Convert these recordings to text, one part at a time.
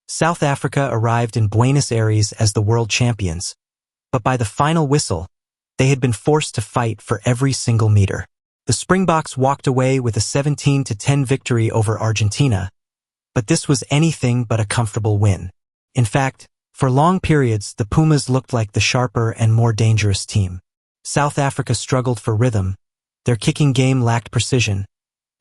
South Africa arrived in Buenos Aires as the world champions, but by the final whistle, they had been forced to fight for every single meter. The Springboks walked away with a 17-10 victory over Argentina, but this was anything but a comfortable win. In fact, for long periods, the Pumas looked like the sharper and more dangerous team. South Africa struggled for rhythm, their kicking game lacked precision,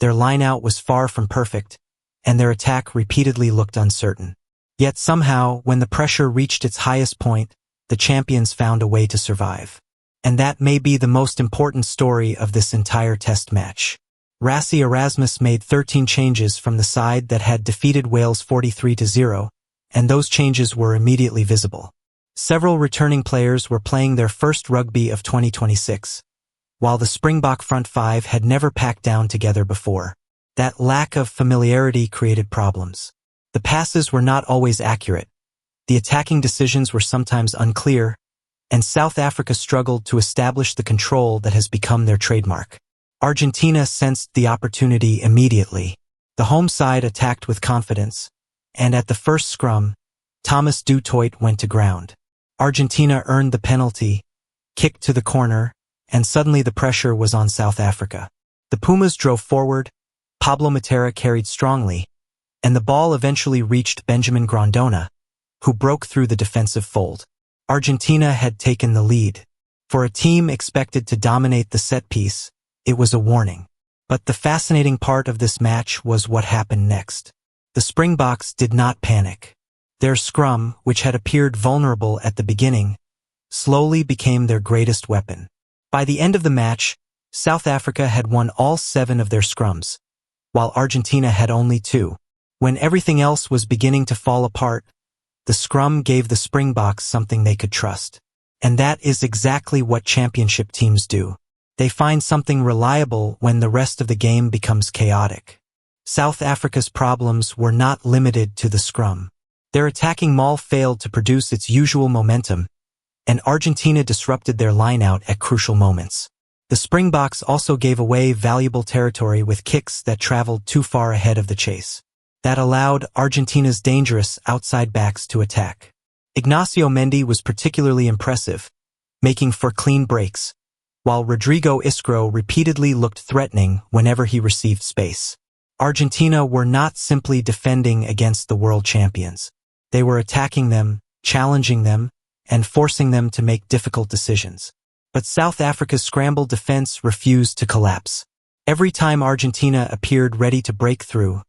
their lineout was far from perfect, and their attack repeatedly looked uncertain. Yet somehow, when the pressure reached its highest point, the champions found a way to survive. And that may be the most important story of this entire test match. Rassie Erasmus made 13 changes from the side that had defeated Wales 43-0, and those changes were immediately visible. Several returning players were playing their first rugby of 2026, while the Springbok front five had never packed down together before. That lack of familiarity created problems. The passes were not always accurate, the attacking decisions were sometimes unclear, and South Africa struggled to establish the control that has become their trademark. Argentina sensed the opportunity immediately. The home side attacked with confidence, and at the first scrum, Thomas du Toit went to ground. Argentina earned the penalty, kicked to the corner, and suddenly the pressure was on South Africa. The Pumas drove forward, Pablo Matera carried strongly, and the ball eventually reached Benjamin Grondona, who broke through the defensive fold. Argentina had taken the lead. For a team expected to dominate the set piece, it was a warning. But the fascinating part of this match was what happened next. The Springboks did not panic. Their scrum, which had appeared vulnerable at the beginning, slowly became their greatest weapon. By the end of the match, South Africa had won all 7 of their scrums, while Argentina had only 2. When everything else was beginning to fall apart, the scrum gave the Springboks something they could trust. And that is exactly what championship teams do. They find something reliable when the rest of the game becomes chaotic. South Africa's problems were not limited to the scrum. Their attacking maul failed to produce its usual momentum, and Argentina disrupted their lineout at crucial moments. The Springboks also gave away valuable territory with kicks that traveled too far ahead of the chase. That allowed Argentina's dangerous outside backs to attack. Ignacio Mendy was particularly impressive, making for clean breaks, while Rodrigo Isgro repeatedly looked threatening whenever he received space. Argentina were not simply defending against the world champions. They were attacking them, challenging them, and forcing them to make difficult decisions. But South Africa's scrambled defense refused to collapse. Every time Argentina appeared ready to break through,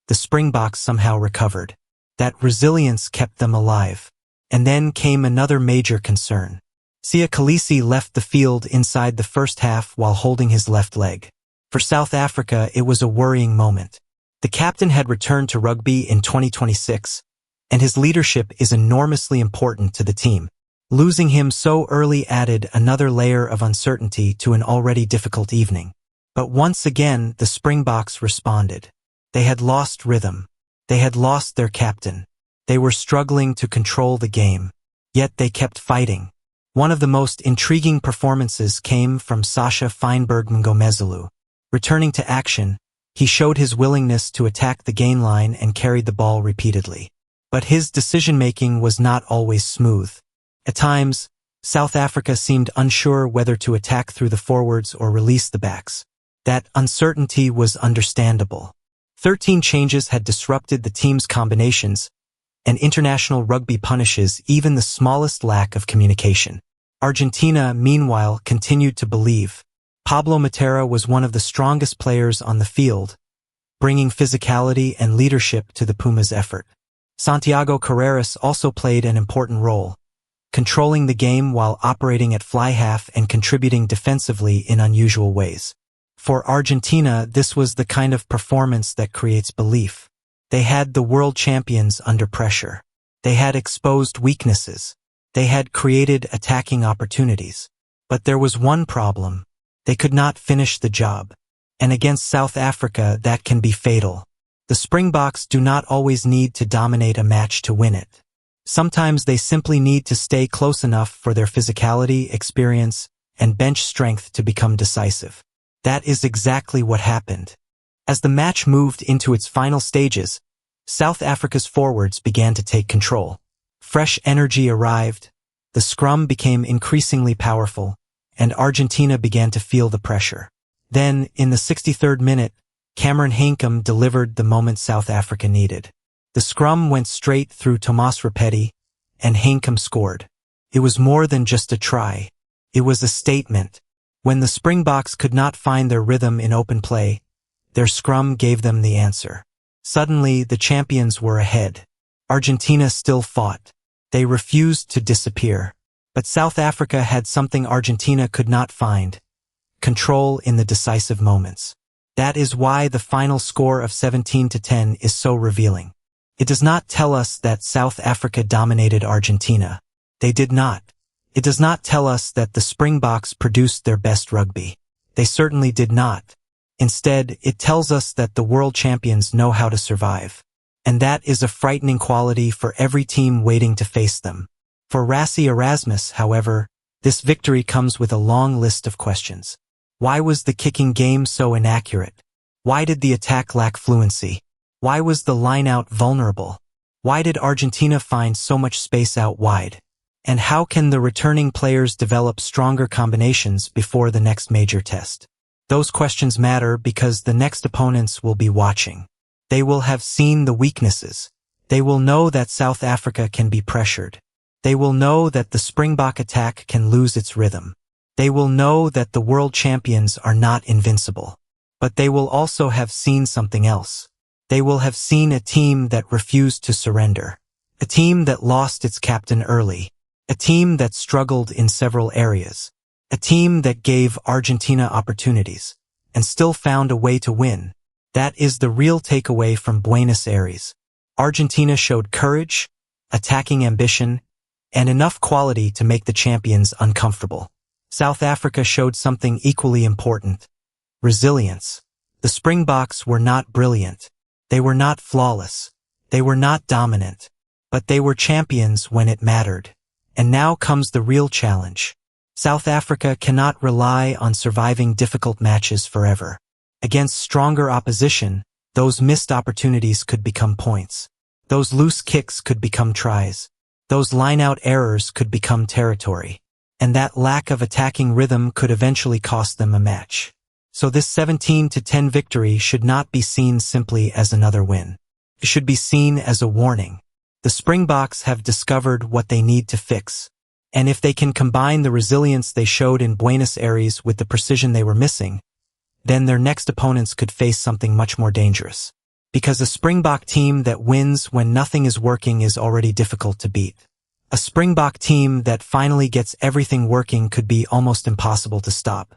the Springboks somehow recovered. That resilience kept them alive. And then came another major concern. Siya Kolisi left the field inside the first half while holding his left leg. For South Africa, it was a worrying moment. The captain had returned to rugby in 2026, and his leadership is enormously important to the team. Losing him so early added another layer of uncertainty to an already difficult evening. But once again, the Springboks responded. They had lost rhythm. They had lost their captain. They were struggling to control the game. Yet they kept fighting. One of the most intriguing performances came from Sacha Feinberg-Mngomezulu. Returning to action, he showed his willingness to attack the gain line and carried the ball repeatedly. But his decision-making was not always smooth. At times, South Africa seemed unsure whether to attack through the forwards or release the backs. That uncertainty was understandable. 13 changes had disrupted the team's combinations, and international rugby punishes even the smallest lack of communication. Argentina, meanwhile, continued to believe. Pablo Matera was one of the strongest players on the field, bringing physicality and leadership to the Pumas' effort. Santiago Carreras also played an important role, controlling the game while operating at fly half and contributing defensively in unusual ways. For Argentina, this was the kind of performance that creates belief. They had the world champions under pressure. They had exposed weaknesses. They had created attacking opportunities. But there was one problem. They could not finish the job. And against South Africa, that can be fatal. The Springboks do not always need to dominate a match to win it. Sometimes they simply need to stay close enough for their physicality, experience, and bench strength to become decisive. That is exactly what happened. As the match moved into its final stages, South Africa's forwards began to take control. Fresh energy arrived, the scrum became increasingly powerful, and Argentina began to feel the pressure. Then, in the 63rd minute, Cameron Hanekom delivered the moment South Africa needed. The scrum went straight through Thomas Rapetti, and Hanekom scored. It was more than just a try. It was a statement. When the Springboks could not find their rhythm in open play, their scrum gave them the answer. Suddenly, the champions were ahead. Argentina still fought. They refused to disappear. But South Africa had something Argentina could not find: control in the decisive moments. That is why the final score of 17-10 is so revealing. It does not tell us that South Africa dominated Argentina. They did not. It does not tell us that the Springboks produced their best rugby. They certainly did not. Instead, it tells us that the world champions know how to survive. And that is a frightening quality for every team waiting to face them. For Rassie Erasmus, however, this victory comes with a long list of questions. Why was the kicking game so inaccurate? Why did the attack lack fluency? Why was the lineout vulnerable? Why did Argentina find so much space out wide? And how can the returning players develop stronger combinations before the next major test? Those questions matter because the next opponents will be watching. They will have seen the weaknesses. They will know that South Africa can be pressured. They will know that the Springbok attack can lose its rhythm. They will know that the world champions are not invincible. But they will also have seen something else. They will have seen a team that refused to surrender. A team that lost its captain early. A team that struggled in several areas. A team that gave Argentina opportunities and still found a way to win. That is the real takeaway from Buenos Aires. Argentina showed courage, attacking ambition, and enough quality to make the champions uncomfortable. South Africa showed something equally important: resilience. The Springboks were not brilliant. They were not flawless. They were not dominant. But they were champions when it mattered. And now comes the real challenge. South Africa cannot rely on surviving difficult matches forever. Against stronger opposition, those missed opportunities could become points. Those loose kicks could become tries. Those line-out errors could become territory. And that lack of attacking rhythm could eventually cost them a match. So this 17-10 victory should not be seen simply as another win. It should be seen as a warning. The Springboks have discovered what they need to fix. And if they can combine the resilience they showed in Buenos Aires with the precision they were missing, then their next opponents could face something much more dangerous. Because a Springbok team that wins when nothing is working is already difficult to beat. A Springbok team that finally gets everything working could be almost impossible to stop.